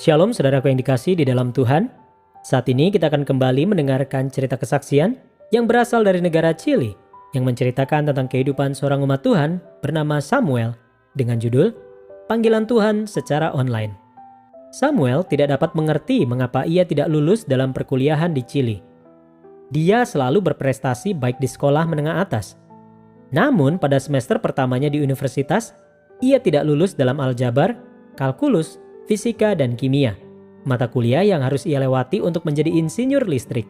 Shalom saudaraku yang dikasih di dalam Tuhan. Saat ini kita akan kembali mendengarkan cerita kesaksian yang berasal dari negara Chili yang menceritakan tentang kehidupan seorang umat Tuhan bernama Samuel dengan judul Panggilan Tuhan secara online. Samuel tidak dapat mengerti mengapa ia tidak lulus dalam perkuliahan di Chili. Dia selalu berprestasi baik di sekolah menengah atas. Namun pada semester pertamanya di universitas, ia tidak lulus dalam aljabar, kalkulus, fisika, dan kimia, mata kuliah yang harus ia lewati untuk menjadi insinyur listrik.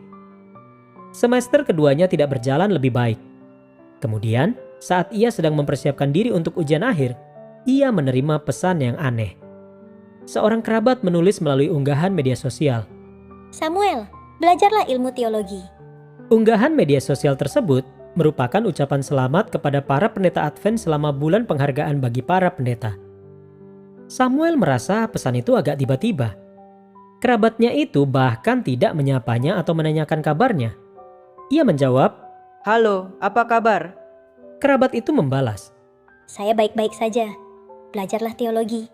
Semester keduanya tidak berjalan lebih baik. Kemudian, saat ia sedang mempersiapkan diri untuk ujian akhir, ia menerima pesan yang aneh. Seorang kerabat menulis melalui unggahan media sosial. Samuel, belajarlah ilmu teologi. Unggahan media sosial tersebut merupakan ucapan selamat kepada para pendeta Advent selama bulan penghargaan bagi para pendeta. Samuel merasa pesan itu agak tiba-tiba. Kerabatnya itu bahkan tidak menyapanya atau menanyakan kabarnya. Ia menjawab, "Halo, apa kabar?" Kerabat itu membalas, Saya baik-baik saja. Belajarlah teologi.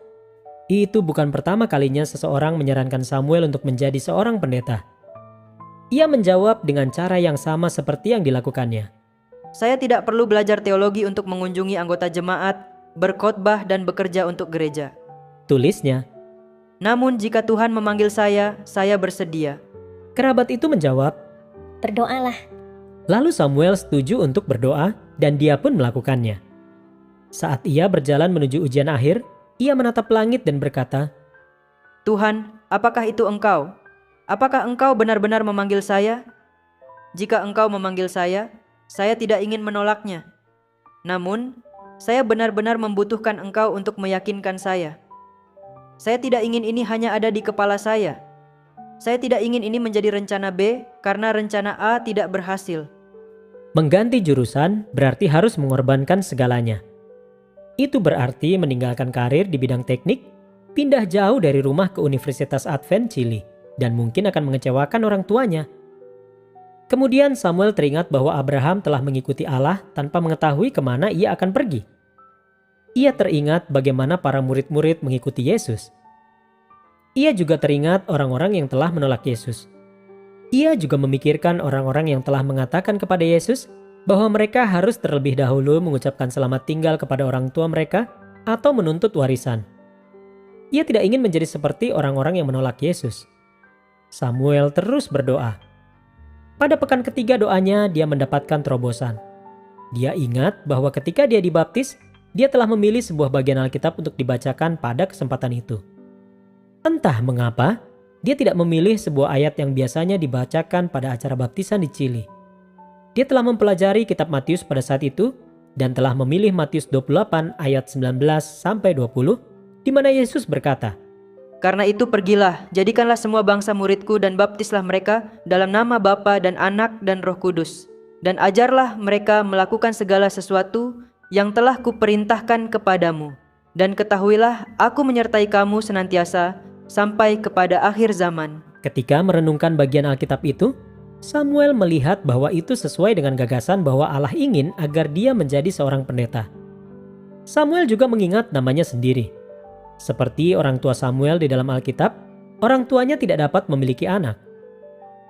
itu bukan pertama kalinya seseorang menyarankan Samuel untuk menjadi seorang pendeta. Ia menjawab dengan cara yang sama seperti yang dilakukannya. "Saya tidak perlu belajar teologi untuk mengunjungi anggota jemaat, berkhotbah, dan bekerja untuk gereja. Tulisnya. Namun jika Tuhan memanggil saya bersedia." Kerabat itu menjawab, Berdoalah. lalu Samuel setuju untuk berdoa dan dia pun melakukannya. Saat ia berjalan menuju ujian akhir, ia menatap langit dan berkata, "Tuhan, apakah itu Engkau? Apakah Engkau benar-benar memanggil saya? Jika Engkau memanggil saya tidak ingin menolaknya. Namun, saya benar-benar membutuhkan Engkau untuk meyakinkan saya. Saya tidak ingin ini hanya ada di kepala saya. Saya tidak ingin ini menjadi rencana B karena rencana A tidak berhasil." Mengganti jurusan berarti harus mengorbankan segalanya. Itu berarti meninggalkan karir di bidang teknik, pindah jauh dari rumah ke Universitas Advent Chili, dan mungkin akan mengecewakan orang tuanya. Kemudian Samuel teringat bahwa Abraham telah mengikuti Allah tanpa mengetahui kemana ia akan pergi. Ia teringat bagaimana para murid-murid mengikuti Yesus. Ia juga teringat orang-orang yang telah menolak Yesus. Ia juga memikirkan orang-orang yang telah mengatakan kepada Yesus bahwa mereka harus terlebih dahulu mengucapkan selamat tinggal kepada orang tua mereka atau menuntut warisan. Ia tidak ingin menjadi seperti orang-orang yang menolak Yesus. Samuel terus berdoa. Pada pekan ketiga doanya, dia mendapatkan terobosan. Dia ingat bahwa ketika dia dibaptis, dia telah memilih sebuah bagian Alkitab untuk dibacakan pada kesempatan itu. Entah mengapa, dia tidak memilih sebuah ayat yang biasanya dibacakan pada acara baptisan di Chili. Dia telah mempelajari kitab Matius pada saat itu dan telah memilih Matius 28 ayat 19-20 di mana Yesus berkata, "Karena itu pergilah, jadikanlah semua bangsa muridku dan baptislah mereka dalam nama Bapa dan Anak dan Roh Kudus. Dan ajarlah mereka melakukan segala sesuatu yang telah kuperintahkan kepadamu. Dan ketahuilah aku menyertai kamu senantiasa sampai kepada akhir zaman." Ketika merenungkan bagian Alkitab itu, Samuel melihat bahwa itu sesuai dengan gagasan bahwa Allah ingin agar dia menjadi seorang pendeta. Samuel juga mengingat namanya sendiri. Seperti orang tua Samuel di dalam Alkitab, orang tuanya tidak dapat memiliki anak.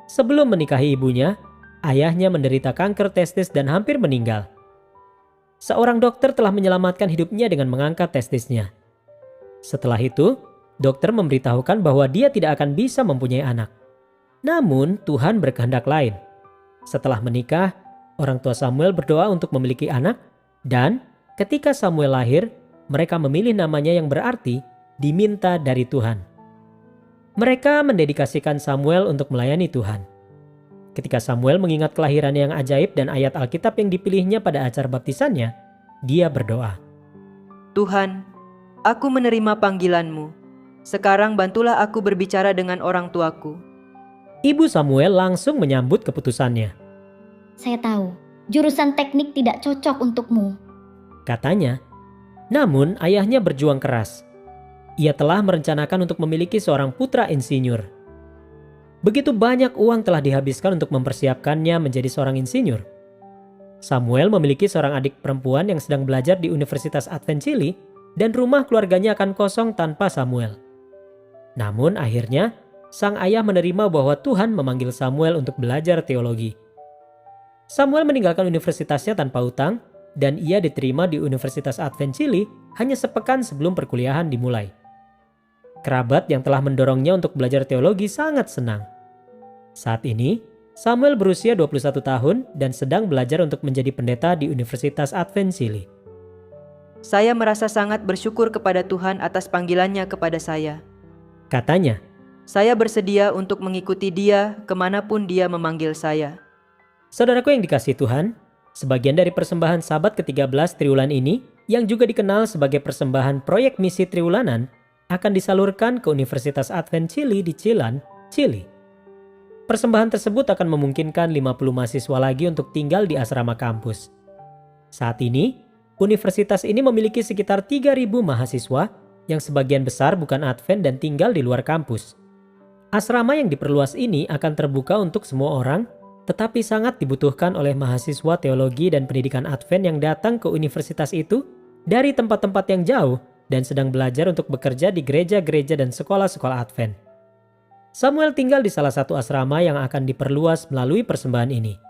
Sebelum menikahi ibunya, ayahnya menderita kanker testis dan hampir meninggal. Seorang dokter telah menyelamatkan hidupnya dengan mengangkat testisnya. Setelah itu, dokter memberitahukan bahwa dia tidak akan bisa mempunyai anak. Namun, Tuhan berkehendak lain. Setelah menikah, orang tua Samuel berdoa untuk memiliki anak, dan ketika Samuel lahir, mereka memilih namanya yang berarti diminta dari Tuhan. Mereka mendedikasikan Samuel untuk melayani Tuhan. Ketika Samuel mengingat kelahiran yang ajaib dan ayat Alkitab yang dipilihnya pada acara baptisannya, dia berdoa, "Tuhan, aku menerima panggilan-Mu. Sekarang bantulah aku berbicara dengan orang tuaku." Ibu Samuel langsung menyambut keputusannya. Saya tahu, jurusan teknik tidak cocok untukmu. Katanya, namun ayahnya berjuang keras. Ia telah merencanakan untuk memiliki seorang putra insinyur. Begitu banyak uang telah dihabiskan untuk mempersiapkannya menjadi seorang insinyur. Samuel memiliki seorang adik perempuan yang sedang belajar di Universitas Advent Chili dan rumah keluarganya akan kosong tanpa Samuel. Namun akhirnya, sang ayah menerima bahwa Tuhan memanggil Samuel untuk belajar teologi. Samuel meninggalkan universitasnya tanpa utang, dan ia diterima di Universitas Advent Chili hanya sepekan sebelum perkuliahan dimulai. Kerabat yang telah mendorongnya untuk belajar teologi sangat senang. Saat ini, Samuel berusia 21 tahun dan sedang belajar untuk menjadi pendeta di Universitas Advent Chili. Saya merasa sangat bersyukur kepada Tuhan atas panggilannya kepada saya. Katanya, Saya bersedia untuk mengikuti Dia kemanapun Dia memanggil saya. saudaraku yang dikasihi Tuhan, sebagian dari persembahan Sabat ke-13 Triwulan ini, yang juga dikenal sebagai persembahan proyek misi Triwulanan, akan disalurkan ke Universitas Advent Chili di Chilan, Chili. Persembahan tersebut akan memungkinkan 50 mahasiswa lagi untuk tinggal di asrama kampus. Saat ini, universitas ini memiliki sekitar 3.000 mahasiswa yang sebagian besar bukan Advent dan tinggal di luar kampus. Asrama yang diperluas ini akan terbuka untuk semua orang, tetapi sangat dibutuhkan oleh mahasiswa teologi dan pendidikan Advent yang datang ke universitas itu dari tempat-tempat yang jauh dan sedang belajar untuk bekerja di gereja-gereja dan sekolah-sekolah Advent. Samuel tinggal di salah satu asrama yang akan diperluas melalui persembahan ini.